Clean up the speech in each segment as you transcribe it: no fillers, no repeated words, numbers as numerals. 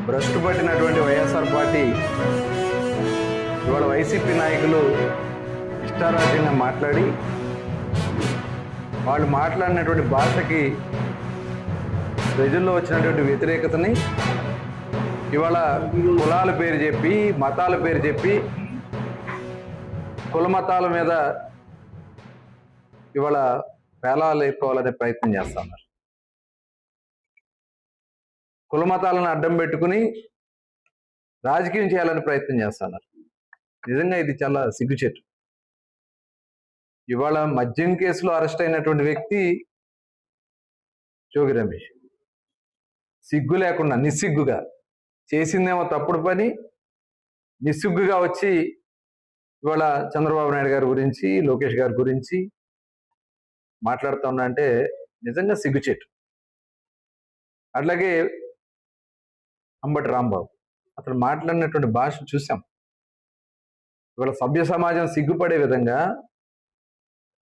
భ్రష్టు పట్టినటువంటి వైఎస్ఆర్ పార్టీ ఇవాళ వైసీపీ నాయకులు ఇష్టారాజ్యంగా మాట్లాడి వాళ్ళు మాట్లాడినటువంటి భాషకి ప్రజల్లో వచ్చినటువంటి వ్యతిరేకతని ఇవాళ కులాల పేరు చెప్పి మతాల పేరు చెప్పి కుల మతాల మీద ఇవాళ పేలాలు ఎక్కువాలనే ప్రయత్నం చేస్తున్నారు. కుల మతాలను అడ్డం పెట్టుకుని రాజకీయం చేయాలని ప్రయత్నం చేస్తున్నారు. నిజంగా ఇది చాలా సిగ్గుచేటు. ఇవాళ మద్యం కేసులో అరెస్ట్ అయినటువంటి వ్యక్తి జోగి రమేష్ సిగ్గు లేకుండా నిస్సిగ్గుగా చేసిందేమో తప్పుడు పని, నిస్సిగ్గుగా వచ్చి ఇవాళ చంద్రబాబు నాయుడు గారి గురించి లోకేష్ గారి గురించి మాట్లాడుతూ ఉన్నా అంటే నిజంగా సిగ్గుచేటు. అట్లాగే అంబటి రాంబాబు అతను మాట్లాడినటువంటి భాష చూసాం. ఇవాళ సభ్య సమాజం సిగ్గుపడే విధంగా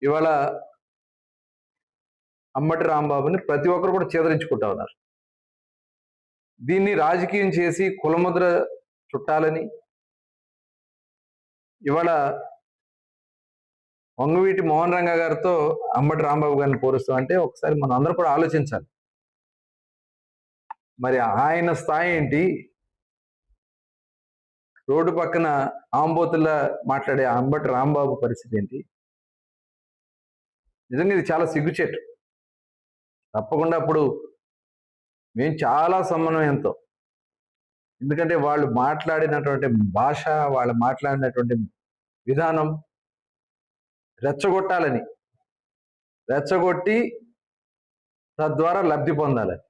ఇవాళ అంబటి రాంబాబుని ప్రతి ఒక్కరు కూడా చేదరించుకుంటా ఉన్నారు. దీన్ని రాజకీయం చేసి కులముద్ర చుట్టాలని ఇవాళ వంగవీటి మోహన్ రంగా గారితో అంబటి రాంబాబు గారిని పోలుస్తాం అంటే ఒకసారి మనం అందరూ కూడా ఆలోచించాలి. మరి ఆయన స్థాయి ఏంటి? రోడ్డు పక్కన ఆంబోతుల్లా మాట్లాడే అంబటి రాంబాబు పరిస్థితి ఏంటి? నిజంగా ఇది చాలా సిగ్గుచేటు. తప్పకుండా అప్పుడు మేము చాలా సమన్వయంతో, ఎందుకంటే వాళ్ళు మాట్లాడినటువంటి భాష, వాళ్ళు మాట్లాడినటువంటి విధానం రెచ్చగొట్టాలని, రెచ్చగొట్టి తద్వారా లబ్ధి పొందాలని.